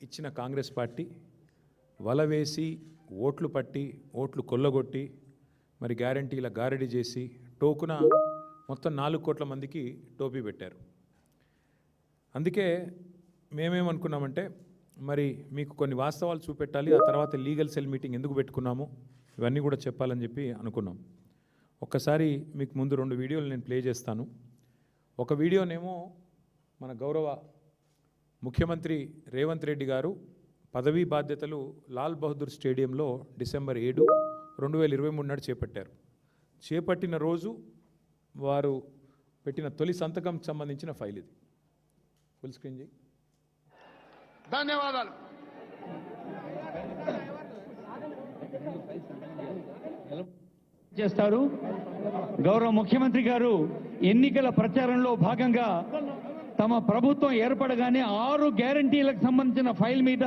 ఇచ్చిన కాంగ్రెస్ పార్టీ వల వేసి ఓట్లు పట్టి ఓట్లు కొల్లగొట్టి మరి గ్యారంటీల గారడీ చేసి టోకున మొత్తం 4 కోట్ల మందికి టోపీ పెట్టారు. అందుకే మేమేమనుకున్నామంటే మరి మీకు కొన్ని వాస్తవాలు చూపెట్టాలి, ఆ తర్వాత లీగల్ సెల్ మీటింగ్ ఎందుకు పెట్టుకున్నాము ఇవన్నీ కూడా చెప్పాలని చెప్పి అనుకున్నాం. ఒక్కసారి మీకు ముందు 2 వీడియోలు నేను ప్లే చేస్తాను. ఒక వీడియోనేమో మన గౌరవ ముఖ్యమంత్రి రేవంత్ రెడ్డి గారు పదవీ బాధ్యతలు లాల్ బహదూర్ స్టేడియంలో డిసెంబర్ 7, 2023 నాడు చేపట్టారు. చేపట్టిన రోజు వారు పెట్టిన తొలి సంతకం సంబంధించిన ఫైల్ ఇది. ఫుల్ స్క్రీన్ చేయి. ధన్యవాదాలు. చేస్తారు. గౌరవ ముఖ్యమంత్రి గారు ఎన్నికల ప్రచారంలో భాగంగా తమ ప్రభుత్వం ఏర్పడగానే 6 గ్యారంటీలకు సంబంధించిన ఫైల్ మీద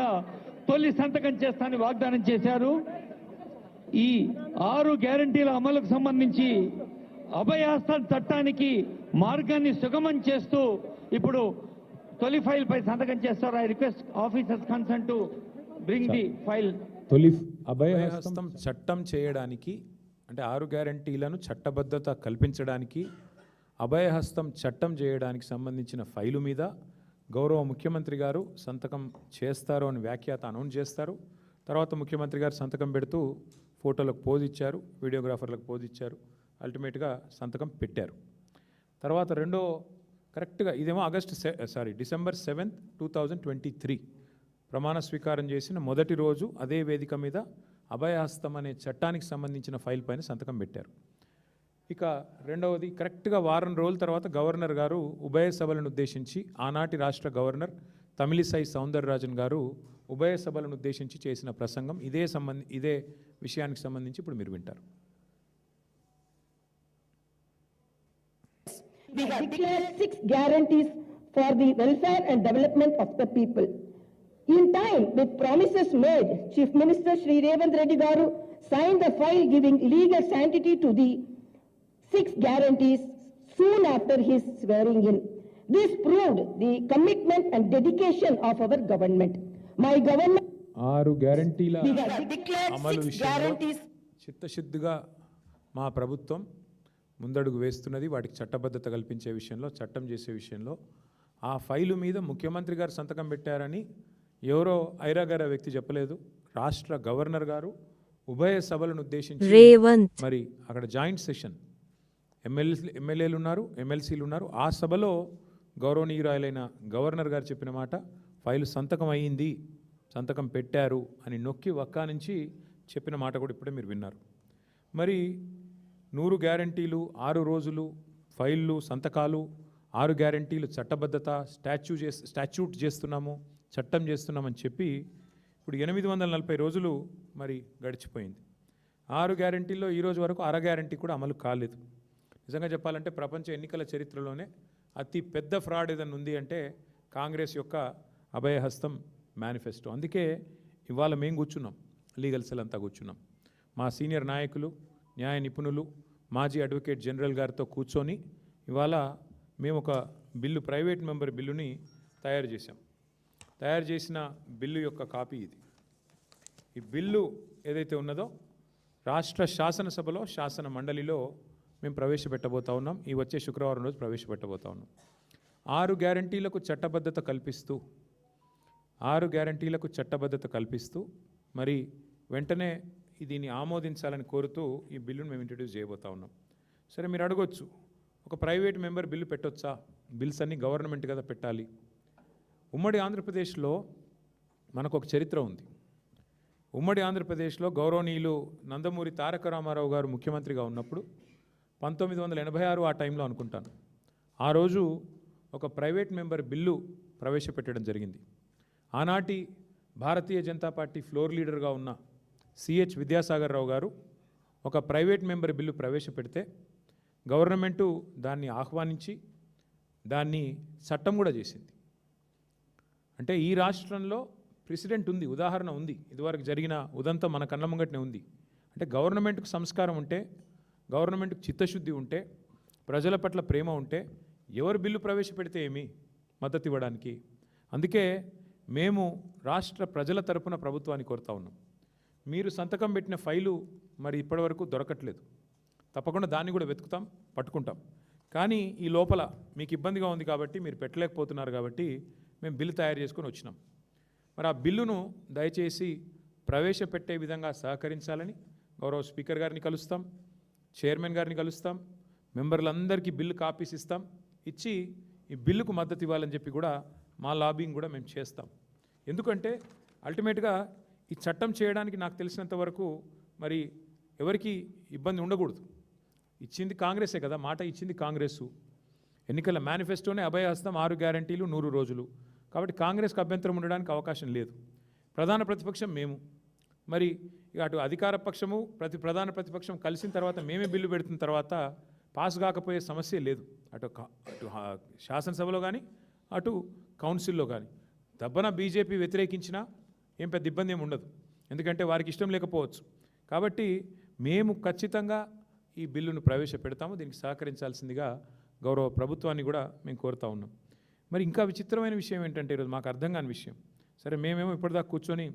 తొలి సంతకం చేస్తానని వాగ్దానం చేశారు. ఈ 6 గ్యారంటీల అమలుకు సంబంధించి అభయహస్తం చట్టానికి మార్గాన్ని సుగమం చేస్తూ ఇప్పుడు తొలి ఫైల్ పై సంతకం చేస్తారు. I request officers concern to bring the file. తొలి అభయహస్తం చట్టం చేయడానికి అంటే 6 గ్యారంటీలను చట్టబద్ధత కల్పించడానికి అభయహస్తం చట్టం చేయడానికి సంబంధించిన ఫైలు మీద గౌరవ ముఖ్యమంత్రి గారు సంతకం చేస్తారు అని వ్యాఖ్యాత అనౌన్స్ చేస్తారు. తర్వాత ముఖ్యమంత్రి గారు సంతకం పెడుతూ ఫోటోలకు పోజ్ ఇచ్చారు, వీడియోగ్రాఫర్లకు పోజ్ ఇచ్చారు, అల్టిమేట్గా సంతకం పెట్టారు. తర్వాత రెండో కరెక్ట్గా ఇదేమో డిసెంబర్ 7, 2023 ప్రమాణ స్వీకారం చేసిన మొదటి రోజు అదే వేదిక మీద అభయహస్తం అనే చట్టానికి సంబంధించిన ఫైల్ పైన సంతకం పెట్టారు. ఇక రెండవది కరెక్ట్గా వారం రోజుల తర్వాత గవర్నర్ గారు ఉభయ సభలను ఉద్దేశించి ఆనాటి రాష్ట్ర గవర్నర్ తమిళిసై సౌందరరాజన్ గారు ఉభయ సభలను ఉద్దేశించి చేసిన ప్రసంగం ఇదే విషయానికి సంబంధించి ఇప్పుడు మీరు వింటారు. We have declared 6 guarantees for the welfare and development of the people. In time, with promises made, Chief Minister Shri Revanth Reddy Garu signed the file giving legal sanctity to the 6 guarantees soon after his swearing in. This proved the commitment and dedication of our government. My government 6 గ్యారంటీల we have declared అమలు 6 guarantees. చిత్తశుద్ధిగా మా ప్రభుత్వం ముందడుగు వేస్తున్నది. వాటికి చట్టబద్ధత కల్పించే విషయంలో, చట్టం చేసే విషయంలో. ఆ ఫైలు మీద ముఖ్యమంత్రి గారు సంతకం పెట్టారని ఎవరో ఐరాగార వ్యక్తి చెప్పలేదు. రాష్ట్ర గవర్నర్ గారు ఉభయ సభలను ఉద్దేశించి మరి అక్కడ జాయింట్ సెషన్ ఎమ్మెల్యేలు ఉన్నారు, ఎమ్మెల్సీలు ఉన్నారు. ఆ సభలో గౌరవనీయురాయలైన గవర్నర్ గారు చెప్పిన మాట ఫైలు సంతకం అయ్యింది, సంతకం పెట్టారు అని నొక్కి వక్కా నుంచి చెప్పిన మాట కూడా ఇప్పుడే మీరు విన్నారు. మరి 100 గ్యారంటీలు, 6 రోజులు, ఫైళ్ళు, సంతకాలు, 6 గ్యారంటీలు చట్టబద్ధత, స్టాచ్యూట్ చేస్తున్నాము, చట్టం చేస్తున్నామని చెప్పి ఇప్పుడు 840 రోజులు మరి గడిచిపోయింది. 6 గ్యారంటీల్లో ఈరోజు వరకు అర గ్యారంటీ కూడా అమలు కాలేదు. నిజంగా చెప్పాలంటే ప్రపంచ ఎన్నికల చరిత్రలోనే అతి పెద్ద ఫ్రాడ్ ఏదైనా ఉంది అంటే కాంగ్రెస్ యొక్క అభయహస్తం మేనిఫెస్టో. అందుకే ఇవాళ మేము కూర్చున్నాం, లీగల్ సెల్ అంతా కూర్చున్నాం. మా సీనియర్ నాయకులు, న్యాయ నిపుణులు, మాజీ అడ్వకేట్ జనరల్ గారితో కూర్చొని ఇవాళ మేము ఒక బిల్లు, ప్రైవేట్ మెంబర్ బిల్లుని తయారు చేశాం. తయారు చేసిన బిల్లు యొక్క కాపీ ఇది. ఈ బిల్లు ఏదైతే ఉన్నదో రాష్ట్ర శాసనసభలో, శాసన మండలిలో మేము ప్రవేశపెట్టబోతా ఉన్నాం. ఈ వచ్చే శుక్రవారం రోజు ప్రవేశపెట్టబోతా ఉన్నాం. 6 గ్యారంటీలకు చట్టబద్ధత కల్పిస్తూ మరి వెంటనే దీన్ని ఆమోదించాలని కోరుతూ ఈ బిల్లును మేము ఇంట్రడ్యూస్ చేయబోతా ఉన్నాం. సరే, మీరు అడగొచ్చు, ఒక ప్రైవేట్ మెంబర్ బిల్లు పెట్టొచ్చా? బిల్స్ అన్నీ గవర్నమెంట్ కదా పెట్టాలి. ఉమ్మడి ఆంధ్రప్రదేశ్లో మనకు ఒక చరిత్ర ఉంది. ఉమ్మడి ఆంధ్రప్రదేశ్లో గౌరవనీయులు నందమూరి తారక రామారావు గారు ముఖ్యమంత్రిగా ఉన్నప్పుడు 1986 ఆ టైంలో అనుకుంటాను, ఆ రోజు ఒక ప్రైవేట్ మెంబర్ బిల్లు ప్రవేశపెట్టడం జరిగింది. ఆనాటి భారతీయ జనతా పార్టీ ఫ్లోర్ లీడర్గా ఉన్న సిహెచ్ విద్యాసాగర్ రావు గారు ఒక ప్రైవేట్ మెంబర్ బిల్లు ప్రవేశపెడితే గవర్నమెంటు దాన్ని ఆహ్వానించి దాన్ని చట్టం కూడా చేసింది. అంటే ఈ రాష్ట్రంలో ప్రెసిడెంట్ ఉంది, ఉదాహరణ ఉంది, ఇదివరకు జరిగిన ఉదంతం మన కళ్ళ ముంగటనే ఉంది. అంటే గవర్నమెంట్కు సంస్కారం ఉంటే, గవర్నమెంట్కు చిత్తశుద్ధి ఉంటే, ప్రజల పట్ల ప్రేమ ఉంటే ఎవరు బిల్లు ప్రవేశపెడితే ఏమి మద్దతు ఇవ్వడానికి. అందుకే మేము రాష్ట్ర ప్రజల తరపున ప్రభుత్వాన్ని కోరుతా ఉన్నాం. మీరు సంతకం పెట్టిన ఫైలు మరి ఇప్పటివరకు దొరకట్లేదు. తప్పకుండా దాన్ని కూడా వెతుకుతాం, పట్టుకుంటాం. కానీ ఈ లోపల మీకు ఇబ్బందిగా ఉంది కాబట్టి, మీరు పెట్టలేకపోతున్నారు కాబట్టి మేము బిల్లు తయారు చేసుకొని వచ్చినాం. మరి ఆ బిల్లును దయచేసి ప్రవేశపెట్టే విధంగా సహకరించాలని గౌరవ స్పీకర్ గారిని కలుస్తాం, చైర్మన్ గారిని కలుస్తాం, మెంబర్లందరికీ బిల్లు కాపీస్ ఇస్తాం. ఇచ్చి ఈ బిల్లుకు మద్దతు ఇవ్వాలని చెప్పి కూడా మా లాబింగ్ కూడా మేము చేస్తాం. ఎందుకంటే అల్టిమేట్గా ఈ చట్టం చేయడానికి నాకు తెలిసినంత వరకు మరి ఎవరికి ఇబ్బంది ఉండకూడదు. ఇచ్చింది కాంగ్రెసే కదా, మాట ఇచ్చింది కాంగ్రెసు. ఎన్నికల మేనిఫెస్టోనే అభయహస్తం 6 గ్యారంటీలు 100 రోజులు. కాబట్టి కాంగ్రెస్కి అభ్యంతరం ఉండడానికి అవకాశం లేదు. ప్రధాన ప్రతిపక్షం మేము, మరి అటు అధికార పక్షము ప్రధాన ప్రతిపక్షం కలిసిన తర్వాత మేమే బిల్లు పెడుతున్న తర్వాత పాస్ కాకపోయే సమస్య లేదు. అటు శాసనసభలో కానీ అటు కౌన్సిల్లో కానీ దబ్బన బీజేపీ వ్యతిరేకించినా ఏం పెద్ద ఇబ్బంది ఏమి ఉండదు, ఎందుకంటే వారికి ఇష్టం లేకపోవచ్చు. కాబట్టి మేము ఖచ్చితంగా ఈ బిల్లును ప్రవేశపెడతాము. దీనికి సహకరించాల్సిందిగా గౌరవ ప్రభుత్వాన్ని కూడా మేము కోరుతా ఉన్నాం. మరి ఇంకా విచిత్రమైన విషయం ఏంటంటే ఈరోజు మాకు అర్థం కాని విషయం, సరే మేమేమో ఇప్పటిదాకా కూర్చొని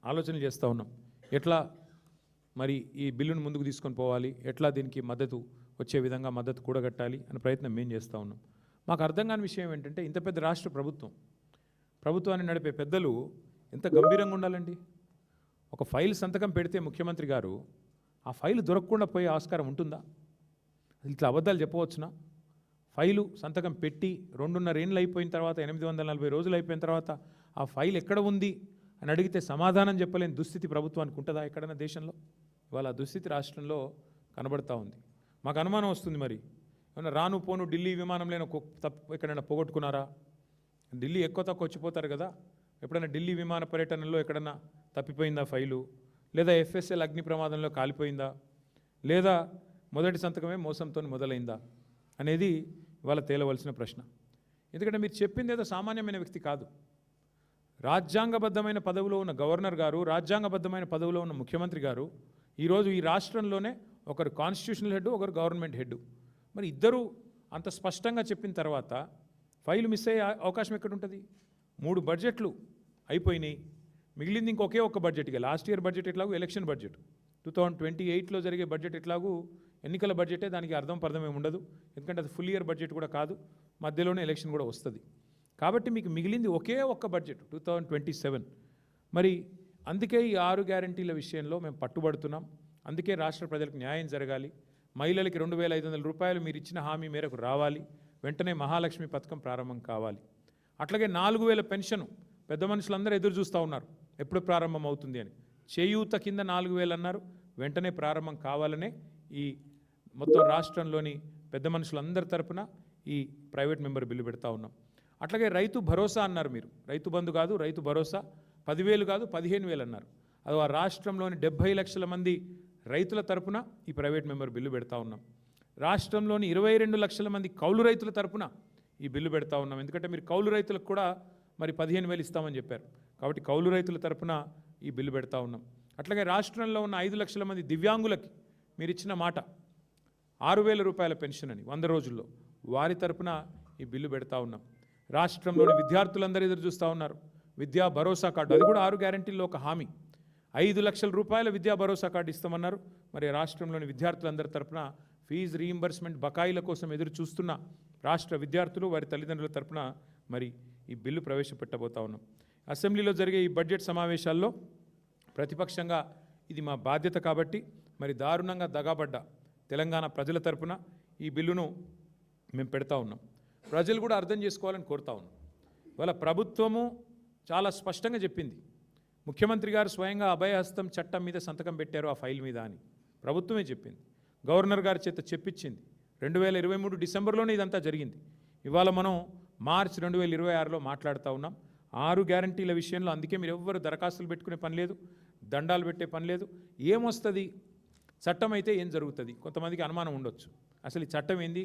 ఆలోచన చేస్తూ ఉన్నాం, ఎట్లా మరి ఈ బిల్లును ముందుకు తీసుకొని పోవాలి, ఎట్లా దీనికి మద్దతు వచ్చే విధంగా మద్దతు కూడగట్టాలి అనే ప్రయత్నం మేము చేస్తూ ఉన్నాం. మాకు అర్థం కాని విషయం ఏంటంటే ఇంత పెద్ద రాష్ట్ర ప్రభుత్వాన్ని నడిపే పెద్దలు ఎంత గంభీరంగా ఉండాలండి. ఒక ఫైల్ సంతకం పెడితే ముఖ్యమంత్రి గారు ఆ ఫైలు దొరకకుండా పోయే ఆస్కారం ఉంటుందా? ఇట్లా అబద్ధాలు చెప్పవచ్చునా? ఫైలు సంతకం పెట్టి 2.5 ఏళ్ళు అయిపోయిన తర్వాత, 840 రోజులు అయిపోయిన తర్వాత ఆ ఫైల్ ఎక్కడ ఉంది అని అడిగితే సమాధానం చెప్పలేని దుస్థితి ప్రభుత్వానికి ఉంటుందా ఎక్కడైనా దేశంలో? ఇవాళ ఆ దుస్థితి రాష్ట్రంలో కనబడతా ఉంది. మాకు అనుమానం వస్తుంది, మరి ఏమన్నా రాను పోను ఢిల్లీ విమానంలో ఎక్కడైనా పోగొట్టుకున్నారా? ఢిల్లీ ఎక్కువ తక్కువ వచ్చిపోతారు కదా, ఎప్పుడైనా ఢిల్లీ విమాన పర్యటనలో ఎక్కడన్నా తప్పిపోయిందా ఫైలు? లేదా ఎఫ్ఎస్ఎల్ అగ్ని ప్రమాదంలో కాలిపోయిందా? లేదా మొదటి సంతకమే మోసంతో మొదలైందా అనేది ఇవాళ తేలవలసిన ప్రశ్న. ఎందుకంటే మీరు చెప్పింది ఏదో సామాన్యమైన వ్యక్తి కాదు. రాజ్యాంగబద్ధమైన పదవిలో ఉన్న గవర్నర్ గారు, రాజ్యాంగబద్ధమైన పదవిలో ఉన్న ముఖ్యమంత్రి గారు ఈరోజు ఈ రాష్ట్రంలోనే ఒకరు కాన్స్టిట్యూషనల్ హెడ్, ఒకరు గవర్నమెంట్ హెడ్. మరి ఇద్దరు అంత స్పష్టంగా చెప్పిన తర్వాత ఫైలు మిస్ అయ్యే అవకాశం ఎక్కడుంటుంది? 3 బడ్జెట్లు అయిపోయినాయి, మిగిలింది ఇంకొకే ఒక్క బడ్జెట్. ఇక లాస్ట్ ఇయర్ బడ్జెట్ ఎట్లాగూ ఎలక్షన్ బడ్జెట్, 2028లో జరిగే బడ్జెట్ ఎట్లాగూ ఎన్నికల బడ్జెటే, దానికి అర్థం ఏమి ఉండదు. ఎందుకంటే అది ఫుల్ ఇయర్ బడ్జెట్ కూడా కాదు, మధ్యలోనే ఎలక్షన్ కూడా వస్తుంది. కాబట్టి మీకు మిగిలింది ఒకే ఒక్క బడ్జెట్ 2027. మరి అందుకే ఈ 6 గ్యారంటీల విషయంలో మేము పట్టుబడుతున్నాం. అందుకే రాష్ట్ర ప్రజలకు న్యాయం జరగాలి. మహిళలకి 2,500 రూపాయలు మీరు ఇచ్చిన హామీ మేరకు రావాలి. వెంటనే మహాలక్ష్మి పథకం ప్రారంభం కావాలి. అట్లాగే 4,000 పెన్షన్ పెద్ద మనుషులందరూ ఎదురు చూస్తూ ఉన్నారు ఎప్పుడు ప్రారంభం అవుతుంది అని. చేయూత కింద 4,000 అన్నారు, వెంటనే ప్రారంభం కావాలనే ఈ మొత్తం రాష్ట్రంలోని పెద్ద మనుషులందరి తరపున ఈ ప్రైవేట్ మెంబర్ బిల్లు పెడతా ఉన్నాం. అట్లాగే రైతు భరోసా అన్నారు మీరు, రైతు బంధు కాదు రైతు భరోసా, 10,000 కాదు 15,000 అన్నారు. అది ఆ రాష్ట్రంలోని 70 లక్షల మంది రైతుల తరపున ఈ ప్రైవేట్ మెంబర్ బిల్లు పెడతా ఉన్నాం. రాష్ట్రంలోని 22 లక్షల మంది కౌలు రైతుల తరపున ఈ బిల్లు పెడతా ఉన్నాం. ఎందుకంటే మీరు కౌలు రైతులకు కూడా మరి 15,000 ఇస్తామని చెప్పారు, కాబట్టి కౌలు రైతుల తరపున ఈ బిల్లు పెడతా ఉన్నాం. అట్లాగే రాష్ట్రంలో ఉన్న 5 లక్షల మంది దివ్యాంగులకి మీరు ఇచ్చిన మాట 6,000 రూపాయల పెన్షన్ అని 100 రోజుల్లో, వారి తరపున ఈ బిల్లు పెడతా ఉన్నాం. రాష్ట్రంలోని విద్యార్థులందరూ ఎదురు చూస్తూ ఉన్నారు విద్యా భరోసా కార్డు, అది కూడా 6 గ్యారంటీల్లో ఒక హామీ. 5 లక్షల రూపాయల విద్యా భరోసా కార్డు ఇస్తామన్నారు. మరి రాష్ట్రంలోని విద్యార్థులందరి తరపున ఫీజు రీయింబర్స్మెంట్ బకాయిల కోసం ఎదురు చూస్తున్న రాష్ట్ర విద్యార్థులు వారి తల్లిదండ్రుల తరపున మరి ఈ బిల్లు ప్రవేశపెట్టబోతా ఉన్నాం. అసెంబ్లీలో జరిగే ఈ బడ్జెట్ సమావేశాల్లో ప్రతిపక్షంగా ఇది మా బాధ్యత కాబట్టి మరి దారుణంగా దగాబడ్డ తెలంగాణ ప్రజల తరపున ఈ బిల్లును మేము పెడతా ఉన్నాం. ప్రజలు కూడా అర్థం చేసుకోవాలని కోరుతా ఉన్నాం. ఇవాళ ప్రభుత్వము చాలా స్పష్టంగా చెప్పింది, ముఖ్యమంత్రి గారు స్వయంగా అభయహస్తం చట్టం మీద సంతకం పెట్టారు ఆ ఫైల్ మీద అని ప్రభుత్వమే చెప్పింది. గవర్నర్ గారి చేత చెప్పించింది. 2023 డిసెంబర్లోనే ఇదంతా జరిగింది. ఇవాళ మనం మార్చ్ 2026లో మాట్లాడుతూ ఉన్నాం. 6 గ్యారంటీల విషయంలో అందుకే మీరు ఎవ్వరు దరఖాస్తులు పెట్టుకునే పని లేదు, దండాలు పెట్టే పని లేదు. ఏమొస్తుంది చట్టం అయితే ఏం జరుగుతుంది? కొంతమందికి అనుమానం ఉండొచ్చు, అసలు ఈ చట్టం ఏంది,